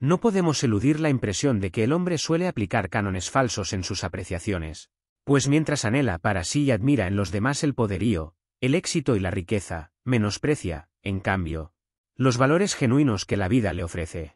No podemos eludir la impresión de que el hombre suele aplicar cánones falsos en sus apreciaciones, pues mientras anhela para sí y admira en los demás el poderío, el éxito y la riqueza, menosprecia, en cambio, los valores genuinos que la vida le ofrece.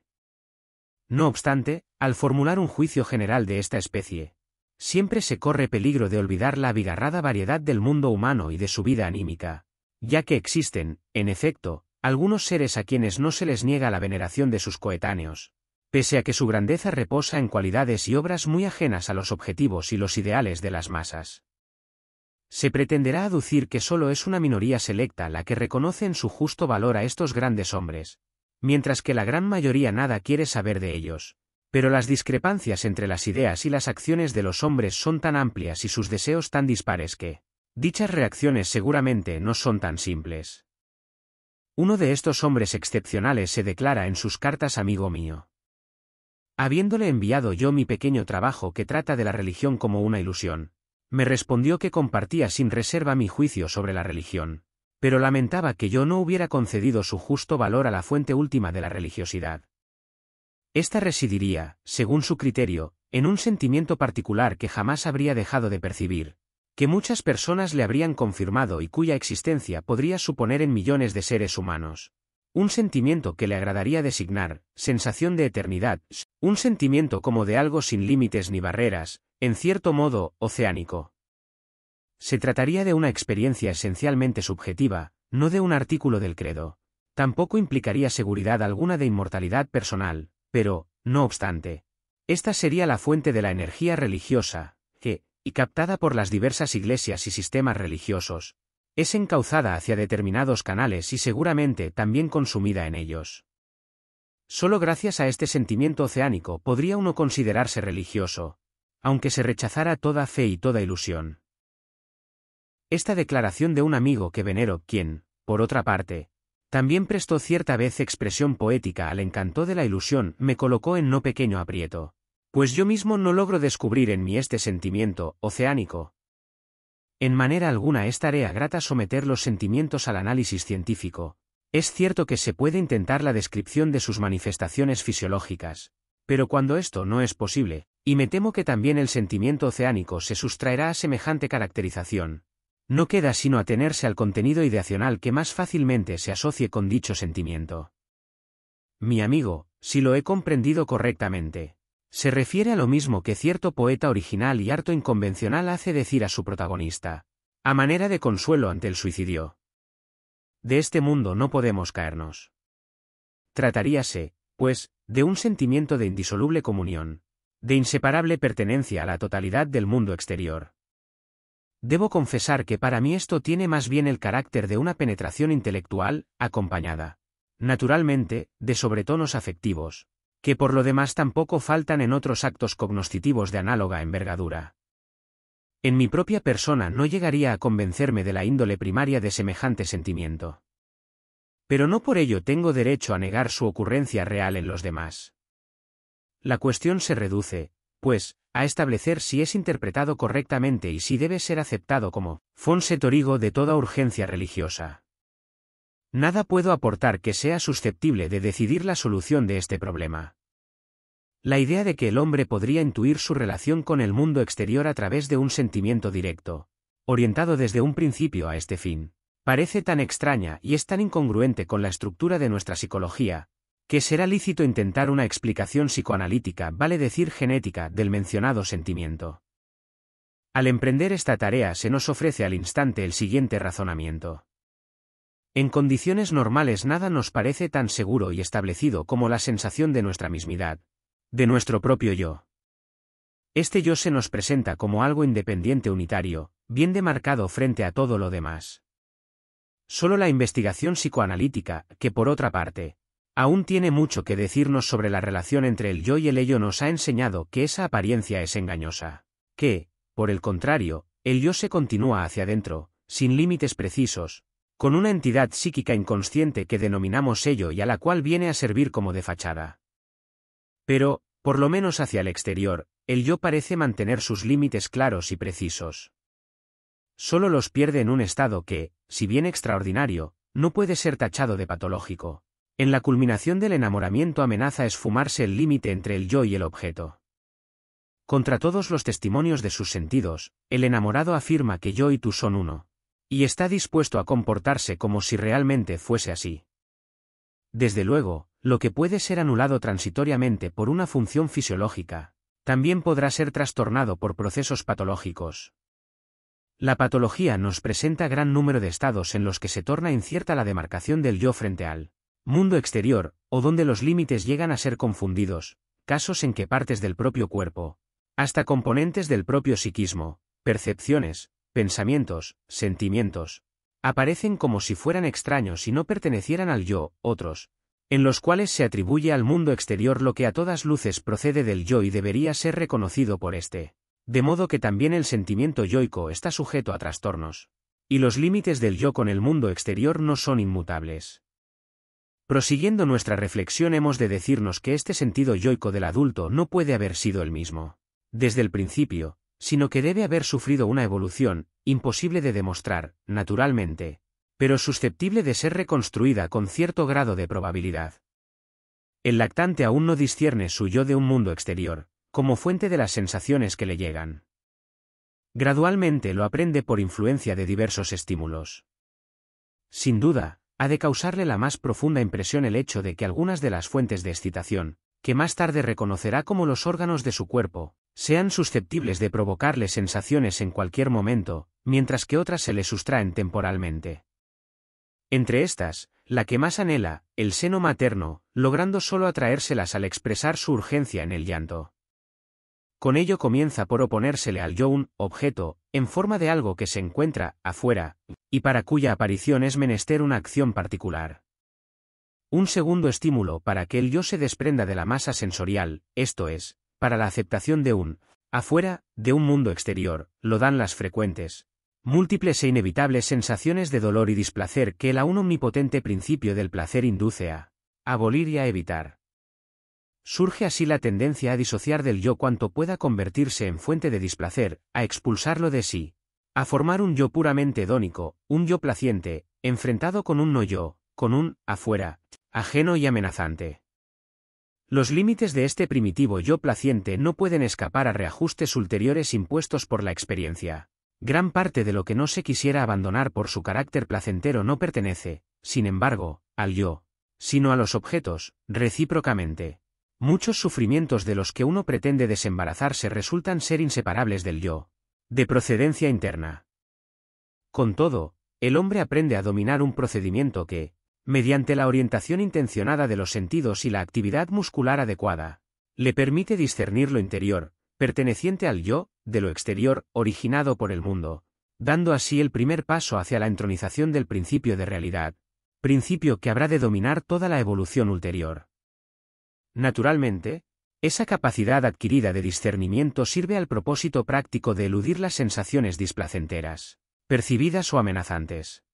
No obstante, al formular un juicio general de esta especie, siempre se corre peligro de olvidar la abigarrada variedad del mundo humano y de su vida anímica, ya que existen, en efecto, algunos seres a quienes no se les niega la veneración de sus coetáneos, pese a que su grandeza reposa en cualidades y obras muy ajenas a los objetivos y los ideales de las masas. Se pretenderá aducir que solo es una minoría selecta la que reconoce en su justo valor a estos grandes hombres, mientras que la gran mayoría nada quiere saber de ellos. Pero las discrepancias entre las ideas y las acciones de los hombres son tan amplias y sus deseos tan dispares que dichas reacciones seguramente no son tan simples. Uno de estos hombres excepcionales se declara en sus cartas amigo mío. Habiéndole enviado yo mi pequeño trabajo que trata de la religión como una ilusión, me respondió que compartía sin reserva mi juicio sobre la religión, pero lamentaba que yo no hubiera concedido su justo valor a la fuente última de la religiosidad. Esta residiría, según su criterio, en un sentimiento particular que jamás habría dejado de percibir, que muchas personas le habrían confirmado y cuya existencia podría suponer en millones de seres humanos. Un sentimiento que le agradaría designar, sensación de eternidad, un sentimiento como de algo sin límites ni barreras, en cierto modo, oceánico. Se trataría de una experiencia esencialmente subjetiva, no de un artículo del credo. Tampoco implicaría seguridad alguna de inmortalidad personal, pero, no obstante, esta sería la fuente de la energía religiosa, que, y captada por las diversas iglesias y sistemas religiosos, es encauzada hacia determinados canales y seguramente también consumida en ellos. Solo gracias a este sentimiento oceánico podría uno considerarse religioso, aunque se rechazara toda fe y toda ilusión. Esta declaración de un amigo que venero, quien, por otra parte, también prestó cierta vez expresión poética al encanto de la ilusión, me colocó en no pequeño aprieto, pues yo mismo no logro descubrir en mí este sentimiento oceánico. En manera alguna es tarea grata someter los sentimientos al análisis científico. Es cierto que se puede intentar la descripción de sus manifestaciones fisiológicas, pero cuando esto no es posible, y me temo que también el sentimiento oceánico se sustraerá a semejante caracterización, no queda sino atenerse al contenido ideacional que más fácilmente se asocie con dicho sentimiento. Mi amigo, si lo he comprendido correctamente, se refiere a lo mismo que cierto poeta original y harto inconvencional hace decir a su protagonista, a manera de consuelo ante el suicidio. De este mundo no podemos caernos. Trataríase, pues, de un sentimiento de indisoluble comunión, de inseparable pertenencia a la totalidad del mundo exterior. Debo confesar que para mí esto tiene más bien el carácter de una penetración intelectual, acompañada, naturalmente, de sobretonos afectivos, que por lo demás tampoco faltan en otros actos cognoscitivos de análoga envergadura. En mi propia persona no llegaría a convencerme de la índole primaria de semejante sentimiento. Pero no por ello tengo derecho a negar su ocurrencia real en los demás. La cuestión se reduce, pues, a establecer si es interpretado correctamente y si debe ser aceptado como fonse torigo de toda urgencia religiosa. Nada puedo aportar que sea susceptible de decidir la solución de este problema. La idea de que el hombre podría intuir su relación con el mundo exterior a través de un sentimiento directo, orientado desde un principio a este fin, parece tan extraña y es tan incongruente con la estructura de nuestra psicología, que será lícito intentar una explicación psicoanalítica, vale decir genética, del mencionado sentimiento. Al emprender esta tarea se nos ofrece al instante el siguiente razonamiento. En condiciones normales nada nos parece tan seguro y establecido como la sensación de nuestra mismidad, de nuestro propio yo. Este yo se nos presenta como algo independiente unitario, bien demarcado frente a todo lo demás. Solo la investigación psicoanalítica, que por otra parte, aún tiene mucho que decirnos sobre la relación entre el yo y el ello, nos ha enseñado que esa apariencia es engañosa, que, por el contrario, el yo se continúa hacia adentro, sin límites precisos, con una entidad psíquica inconsciente que denominamos ello y a la cual viene a servir como de fachada. Pero, por lo menos hacia el exterior, el yo parece mantener sus límites claros y precisos. Solo los pierde en un estado que, si bien extraordinario, no puede ser tachado de patológico, En la culminación del enamoramiento amenaza esfumarse el límite entre el yo y el objeto. Contra todos los testimonios de sus sentidos, el enamorado afirma que yo y tú son uno. Y está dispuesto a comportarse como si realmente fuese así. Desde luego, lo que puede ser anulado transitoriamente por una función fisiológica, también podrá ser trastornado por procesos patológicos. La patología nos presenta gran número de estados en los que se torna incierta la demarcación del yo frente al mundo exterior, o donde los límites llegan a ser confundidos, casos en que partes del propio cuerpo, hasta componentes del propio psiquismo, percepciones, pensamientos, sentimientos, aparecen como si fueran extraños y no pertenecieran al yo, otros, en los cuales se atribuye al mundo exterior lo que a todas luces procede del yo y debería ser reconocido por éste. De modo que también el sentimiento yoico está sujeto a trastornos. Y los límites del yo con el mundo exterior no son inmutables. Prosiguiendo nuestra reflexión hemos de decirnos que este sentido yoico del adulto no puede haber sido el mismo desde el principio, sino que debe haber sufrido una evolución, imposible de demostrar, naturalmente, pero susceptible de ser reconstruida con cierto grado de probabilidad. El lactante aún no discierne su yo de un mundo exterior, como fuente de las sensaciones que le llegan. Gradualmente lo aprende por influencia de diversos estímulos. Sin duda, ha de causarle la más profunda impresión el hecho de que algunas de las fuentes de excitación, que más tarde reconocerá como los órganos de su cuerpo, sean susceptibles de provocarle sensaciones en cualquier momento, mientras que otras se le sustraen temporalmente. Entre estas, la que más anhela, el seno materno, logrando solo atraérselas al expresar su urgencia en el llanto. Con ello comienza por oponérsele al yo un objeto, en forma de algo que se encuentra afuera, y para cuya aparición es menester una acción particular. Un segundo estímulo para que el yo se desprenda de la masa sensorial, esto es, para la aceptación de un afuera, de un mundo exterior, lo dan las frecuentes, múltiples e inevitables sensaciones de dolor y displacer que el aún omnipotente principio del placer induce a abolir y a evitar. Surge así la tendencia a disociar del yo cuanto pueda convertirse en fuente de displacer, a expulsarlo de sí, a formar un yo puramente hedónico, un yo placiente, enfrentado con un no yo, con un afuera, ajeno y amenazante. Los límites de este primitivo yo placiente no pueden escapar a reajustes ulteriores impuestos por la experiencia. Gran parte de lo que no se quisiera abandonar por su carácter placentero no pertenece, sin embargo, al yo, sino a los objetos, recíprocamente. Muchos sufrimientos de los que uno pretende desembarazarse resultan ser inseparables del yo, de procedencia interna. Con todo, el hombre aprende a dominar un procedimiento que, mediante la orientación intencionada de los sentidos y la actividad muscular adecuada, le permite discernir lo interior, perteneciente al yo, de lo exterior, originado por el mundo, dando así el primer paso hacia la entronización del principio de realidad, principio que habrá de dominar toda la evolución ulterior. Naturalmente, esa capacidad adquirida de discernimiento sirve al propósito práctico de eludir las sensaciones displacenteras, percibidas o amenazantes.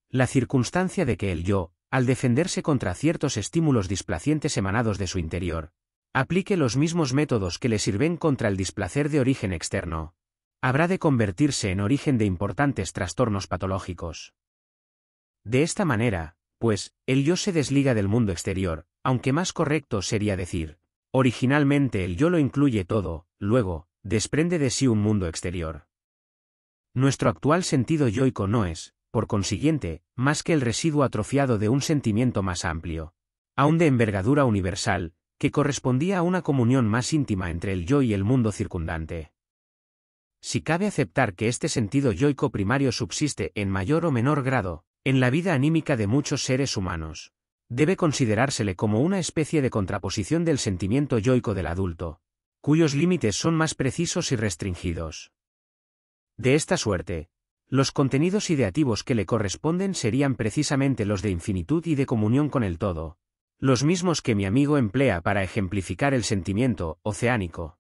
La circunstancia de que el yo, al defenderse contra ciertos estímulos displacientes emanados de su interior, aplique los mismos métodos que le sirven contra el displacer de origen externo, habrá de convertirse en origen de importantes trastornos patológicos. De esta manera, pues, el yo se desliga del mundo exterior, aunque más correcto sería decir, originalmente el yo lo incluye todo, luego, desprende de sí un mundo exterior. Nuestro actual sentido yoico no es, por consiguiente, más que el residuo atrofiado de un sentimiento más amplio, aún de envergadura universal, que correspondía a una comunión más íntima entre el yo y el mundo circundante. Si cabe aceptar que este sentido yoico primario subsiste en mayor o menor grado, en la vida anímica de muchos seres humanos, debe considerársele como una especie de contraposición del sentimiento yoico del adulto, cuyos límites son más precisos y restringidos. De esta suerte, los contenidos ideativos que le corresponden serían precisamente los de infinitud y de comunión con el todo, los mismos que mi amigo emplea para ejemplificar el sentimiento oceánico.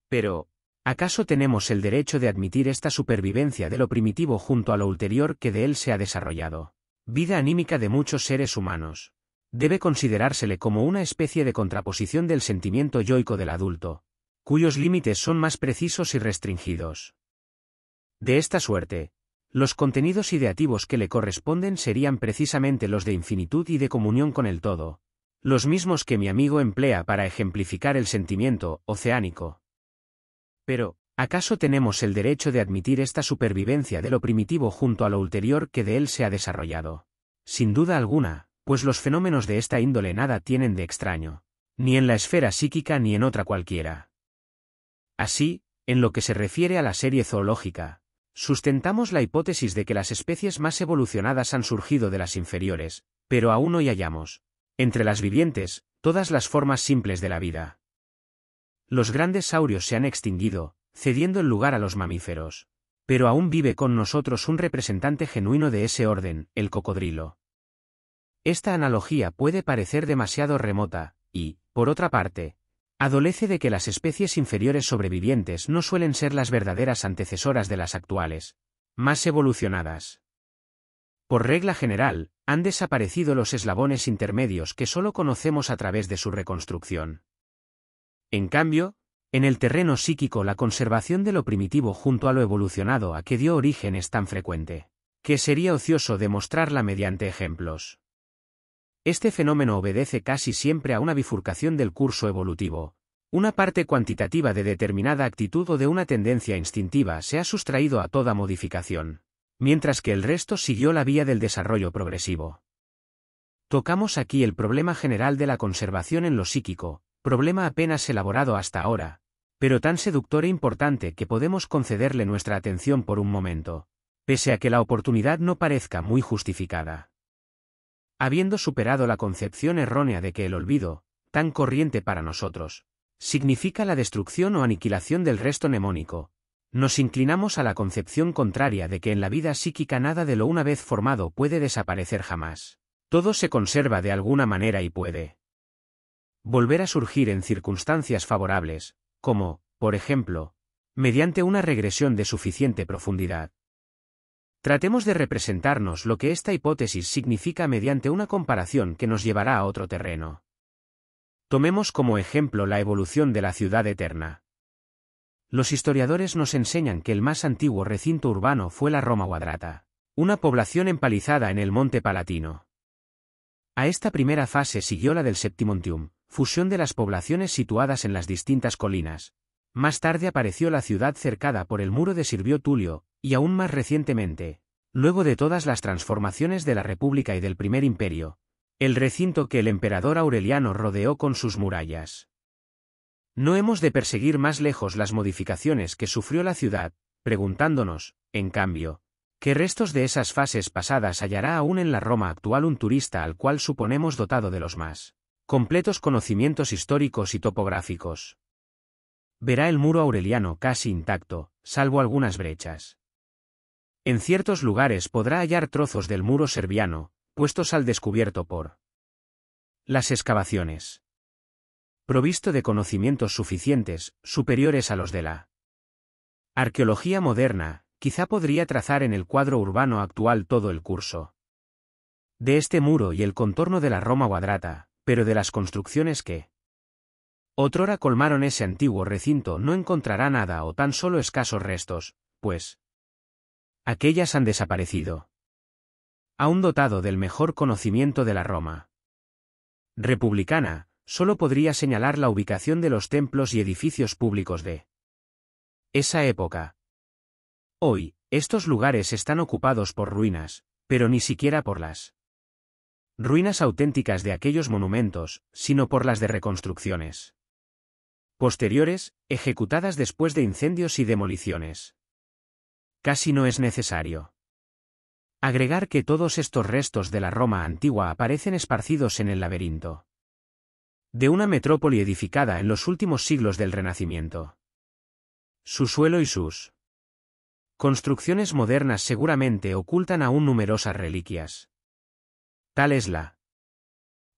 Pero, ¿acaso tenemos el derecho de admitir esta supervivencia de lo primitivo junto a lo ulterior que de él se ha desarrollado? Vida anímica de muchos seres humanos. Debe considerársele como una especie de contraposición del sentimiento yoico del adulto, cuyos límites son más precisos y restringidos. De esta suerte, Los contenidos ideativos que le corresponden serían precisamente los de infinitud y de comunión con el todo, los mismos que mi amigo emplea para ejemplificar el sentimiento oceánico. Pero, ¿acaso tenemos el derecho de admitir esta supervivencia de lo primitivo junto a lo ulterior que de él se ha desarrollado? Sin duda alguna, pues los fenómenos de esta índole nada tienen de extraño, ni en la esfera psíquica ni en otra cualquiera. Así, en lo que se refiere a la serie zoológica, sustentamos la hipótesis de que las especies más evolucionadas han surgido de las inferiores, pero aún hoy hallamos, entre las vivientes, todas las formas simples de la vida. Los grandes saurios se han extinguido, cediendo el lugar a los mamíferos, pero aún vive con nosotros un representante genuino de ese orden, el cocodrilo. Esta analogía puede parecer demasiado remota, y, por otra parte, adolece de que las especies inferiores sobrevivientes no suelen ser las verdaderas antecesoras de las actuales, más evolucionadas. Por regla general, han desaparecido los eslabones intermedios que solo conocemos a través de su reconstrucción. En cambio, en el terreno psíquico la conservación de lo primitivo junto a lo evolucionado a que dio origen es tan frecuente, que sería ocioso demostrarla mediante ejemplos. Este fenómeno obedece casi siempre a una bifurcación del curso evolutivo. Una parte cuantitativa de determinada actitud o de una tendencia instintiva se ha sustraído a toda modificación, mientras que el resto siguió la vía del desarrollo progresivo. Tocamos aquí el problema general de la conservación en lo psíquico, problema apenas elaborado hasta ahora, pero tan seductor e importante que podemos concederle nuestra atención por un momento, pese a que la oportunidad no parezca muy justificada. Habiendo superado la concepción errónea de que el olvido, tan corriente para nosotros, significa la destrucción o aniquilación del resto mnemónico, nos inclinamos a la concepción contraria de que en la vida psíquica nada de lo una vez formado puede desaparecer jamás. Todo se conserva de alguna manera y puede volver a surgir en circunstancias favorables, como, por ejemplo, mediante una regresión de suficiente profundidad. Tratemos de representarnos lo que esta hipótesis significa mediante una comparación que nos llevará a otro terreno. Tomemos como ejemplo la evolución de la ciudad eterna. Los historiadores nos enseñan que el más antiguo recinto urbano fue la Roma Quadrata, una población empalizada en el Monte Palatino. A esta primera fase siguió la del Septimontium, fusión de las poblaciones situadas en las distintas colinas. Más tarde apareció la ciudad cercada por el muro de Servio Tulio, y aún más recientemente, luego de todas las transformaciones de la República y del Primer Imperio, el recinto que el emperador Aureliano rodeó con sus murallas. No hemos de perseguir más lejos las modificaciones que sufrió la ciudad, preguntándonos, en cambio, ¿qué restos de esas fases pasadas hallará aún en la Roma actual un turista al cual suponemos dotado de los más completos conocimientos históricos y topográficos? Verá el muro aureliano casi intacto, salvo algunas brechas. En ciertos lugares podrá hallar trozos del muro serviano, puestos al descubierto por las excavaciones. Provisto de conocimientos suficientes, superiores a los de la arqueología moderna, quizá podría trazar en el cuadro urbano actual todo el curso de este muro y el contorno de la Roma Quadrata, pero de las construcciones que otrora colmaron ese antiguo recinto no encontrará nada o tan solo escasos restos, pues aquellas han desaparecido. Aún dotado del mejor conocimiento de la Roma republicana, solo podría señalar la ubicación de los templos y edificios públicos de esa época. Hoy, estos lugares están ocupados por ruinas, pero ni siquiera por las ruinas auténticas de aquellos monumentos, sino por las de reconstrucciones posteriores, ejecutadas después de incendios y demoliciones. Casi no es necesario agregar que todos estos restos de la Roma antigua aparecen esparcidos en el laberinto de una metrópoli edificada en los últimos siglos del Renacimiento. Su suelo y sus construcciones modernas seguramente ocultan aún numerosas reliquias. Tal es la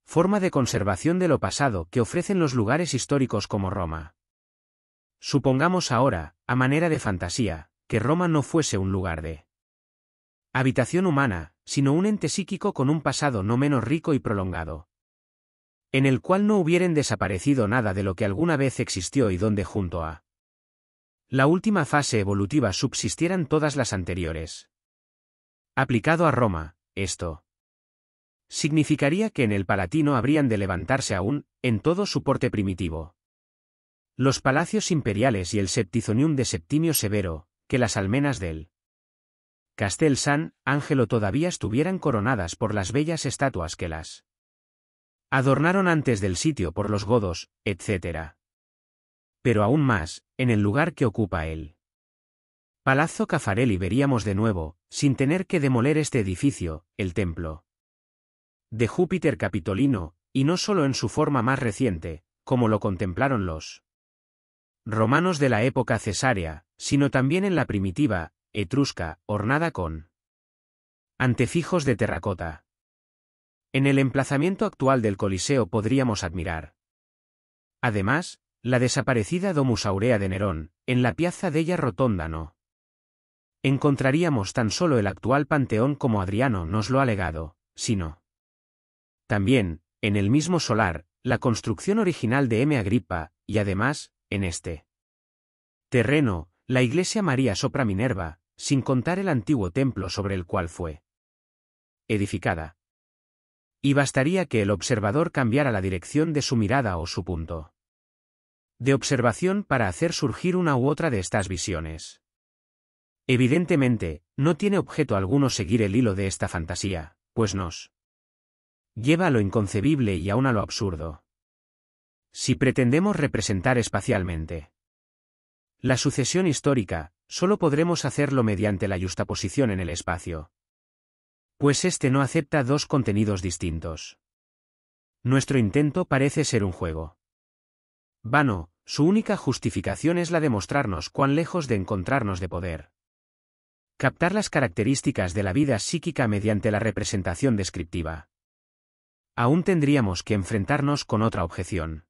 forma de conservación de lo pasado que ofrecen los lugares históricos como Roma. Supongamos ahora, a manera de fantasía, que Roma no fuese un lugar de habitación humana, sino un ente psíquico con un pasado no menos rico y prolongado, en el cual no hubieran desaparecido nada de lo que alguna vez existió y donde junto a la última fase evolutiva subsistieran todas las anteriores. Aplicado a Roma, esto significaría que en el Palatino habrían de levantarse aún, en todo su porte primitivo, los palacios imperiales y el Septizonium de Septimio Severo, que las almenas del Castel San Angelo todavía estuvieran coronadas por las bellas estatuas que las adornaron antes del sitio por los godos, etc. Pero aún más, en el lugar que ocupa el Palazzo Caffarelli veríamos de nuevo, sin tener que demoler este edificio, el templo de Júpiter Capitolino, y no solo en su forma más reciente, como lo contemplaron los romanos de la época cesárea, sino también en la primitiva, etrusca, ornada con antefijos de terracota. En el emplazamiento actual del Coliseo podríamos admirar, además, la desaparecida Domus Aurea de Nerón, en la Piazza della Rotonda no encontraríamos tan solo el actual Panteón como Adriano nos lo ha legado, sino también, en el mismo solar, la construcción original de M. Agrippa, y además, en este terreno, la iglesia María sopra Minerva, sin contar el antiguo templo sobre el cual fue edificada. Y bastaría que el observador cambiara la dirección de su mirada o su punto de observación para hacer surgir una u otra de estas visiones. Evidentemente, no tiene objeto alguno seguir el hilo de esta fantasía, pues nos lleva a lo inconcebible y aún a lo absurdo. Si pretendemos representar espacialmente la sucesión histórica, solo podremos hacerlo mediante la yuxtaposición en el espacio, pues este no acepta dos contenidos distintos. Nuestro intento parece ser un juego vano, su única justificación es la de mostrarnos cuán lejos de encontrarnos de poder captar las características de la vida psíquica mediante la representación descriptiva. Aún tendríamos que enfrentarnos con otra objeción.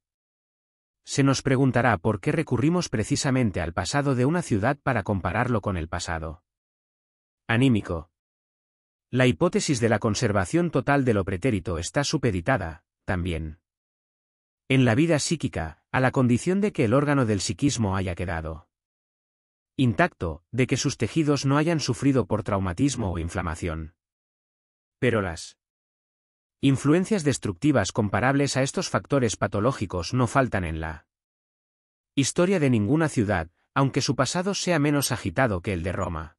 Se nos preguntará por qué recurrimos precisamente al pasado de una ciudad para compararlo con el pasado anímico. La hipótesis de la conservación total de lo pretérito está supeditada, también, en la vida psíquica, a la condición de que el órgano del psiquismo haya quedado intacto, de que sus tejidos no hayan sufrido por traumatismo o inflamación. Pero las influencias destructivas comparables a estos factores patológicos no faltan en la historia de ninguna ciudad, aunque su pasado sea menos agitado que el de Roma.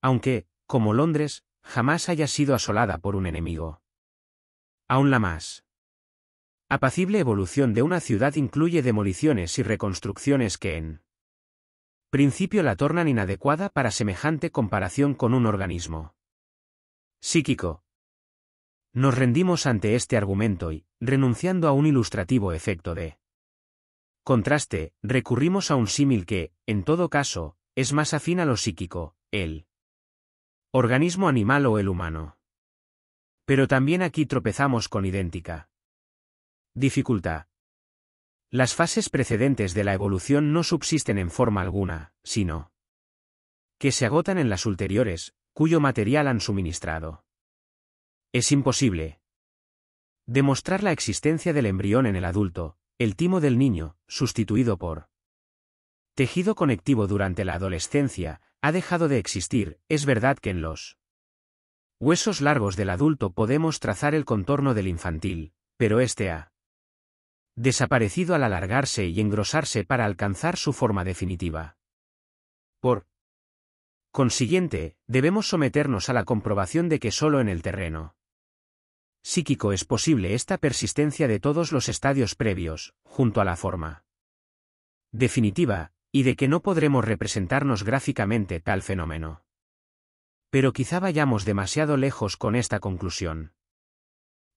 Aunque, como Londres, jamás haya sido asolada por un enemigo. Aún la más apacible evolución de una ciudad incluye demoliciones y reconstrucciones que en principio la tornan inadecuada para semejante comparación con un organismo psíquico. Nos rendimos ante este argumento y, renunciando a un ilustrativo efecto de contraste, recurrimos a un símil que, en todo caso, es más afín a lo psíquico, el organismo animal o el humano. Pero también aquí tropezamos con idéntica dificultad. Las fases precedentes de la evolución no subsisten en forma alguna, sino que se agotan en las ulteriores, cuyo material han suministrado. Es imposible demostrar la existencia del embrión en el adulto, el timo del niño, sustituido por tejido conectivo durante la adolescencia, ha dejado de existir. Es verdad que en los huesos largos del adulto podemos trazar el contorno del infantil, pero este ha desaparecido al alargarse y engrosarse para alcanzar su forma definitiva. Por consiguiente, debemos someternos a la comprobación de que solo en el terreno psíquico es posible esta persistencia de todos los estadios previos, junto a la forma definitiva, y de que no podremos representarnos gráficamente tal fenómeno. Pero quizá vayamos demasiado lejos con esta conclusión.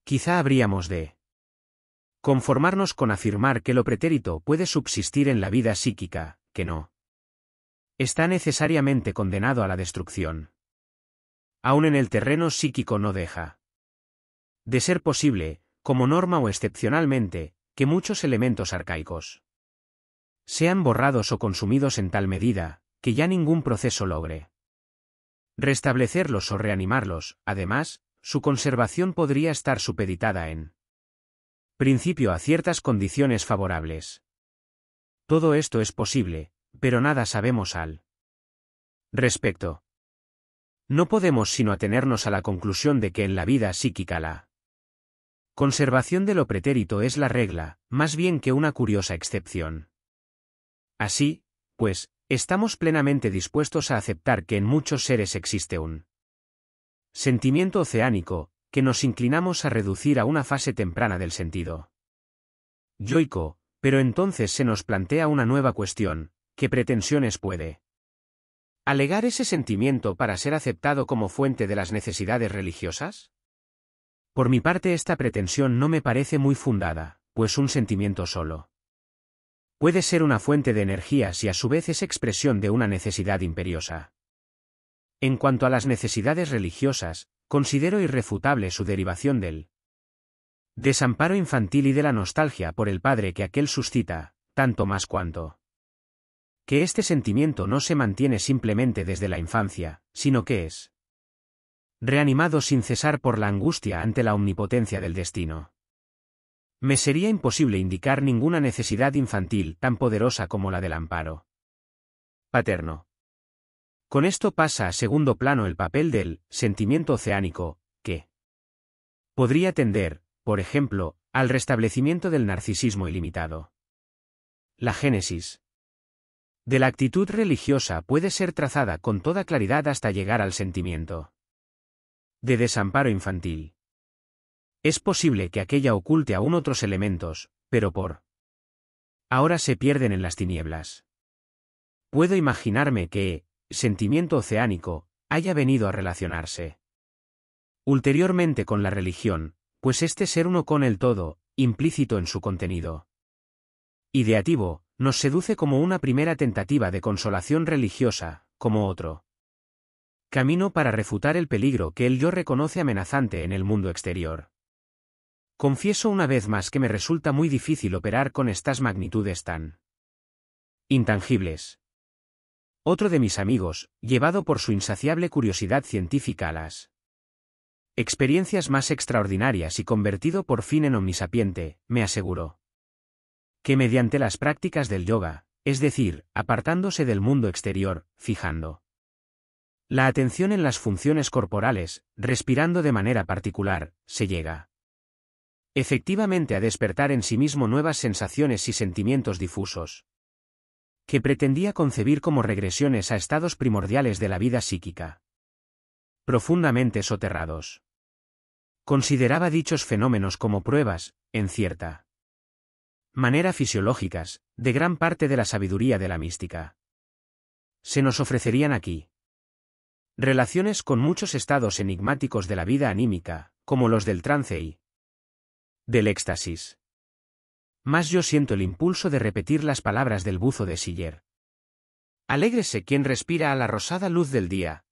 Quizá habríamos de conformarnos con afirmar que lo pretérito puede subsistir en la vida psíquica, que no está necesariamente condenado a la destrucción. Aún en el terreno psíquico no deja de ser posible, como norma o excepcionalmente, que muchos elementos arcaicos sean borrados o consumidos en tal medida, que ya ningún proceso logre restablecerlos o reanimarlos. Además, su conservación podría estar supeditada en principio a ciertas condiciones favorables. Todo esto es posible, pero nada sabemos al respecto. No podemos sino atenernos a la conclusión de que en la vida psíquica la conservación de lo pretérito es la regla, más bien que una curiosa excepción. Así, pues, estamos plenamente dispuestos a aceptar que en muchos seres existe un sentimiento oceánico, que nos inclinamos a reducir a una fase temprana del sentido yoico, pero entonces se nos plantea una nueva cuestión: ¿qué pretensiones puede alegar ese sentimiento para ser aceptado como fuente de las necesidades religiosas? Por mi parte, esta pretensión no me parece muy fundada, pues un sentimiento solo puede ser una fuente de energías y a su vez es expresión de una necesidad imperiosa. En cuanto a las necesidades religiosas, considero irrefutable su derivación del desamparo infantil y de la nostalgia por el padre que aquel suscita, tanto más cuanto que este sentimiento no se mantiene simplemente desde la infancia, sino que es reanimado sin cesar por la angustia ante la omnipotencia del destino. Me sería imposible indicar ninguna necesidad infantil tan poderosa como la del amparo paterno. Con esto pasa a segundo plano el papel del sentimiento oceánico, que podría tender, por ejemplo, al restablecimiento del narcisismo ilimitado. La génesis de la actitud religiosa puede ser trazada con toda claridad hasta llegar al sentimiento de desamparo infantil. Es posible que aquella oculte aún otros elementos, pero por ahora se pierden en las tinieblas. Puedo imaginarme que, sentimiento oceánico, haya venido a relacionarse ulteriormente con la religión, pues este ser uno con el todo, implícito en su contenido ideativo, nos seduce como una primera tentativa de consolación religiosa, como otro camino para refutar el peligro que el yo reconoce amenazante en el mundo exterior. Confieso una vez más que me resulta muy difícil operar con estas magnitudes tan intangibles. Otro de mis amigos, llevado por su insaciable curiosidad científica a las experiencias más extraordinarias y convertido por fin en omnisapiente, me aseguró que mediante las prácticas del yoga, es decir, apartándose del mundo exterior, fijando la atención en las funciones corporales, respirando de manera particular, se llega efectivamente a despertar en sí mismo nuevas sensaciones y sentimientos difusos, que pretendía concebir como regresiones a estados primordiales de la vida psíquica, profundamente soterrados. Consideraba dichos fenómenos como pruebas, en cierta manera fisiológicas, de gran parte de la sabiduría de la mística. Se nos ofrecerían aquí relaciones con muchos estados enigmáticos de la vida anímica, como los del trance y del éxtasis. Mas yo siento el impulso de repetir las palabras del buzo de Siller. Alégrese quien respira a la rosada luz del día,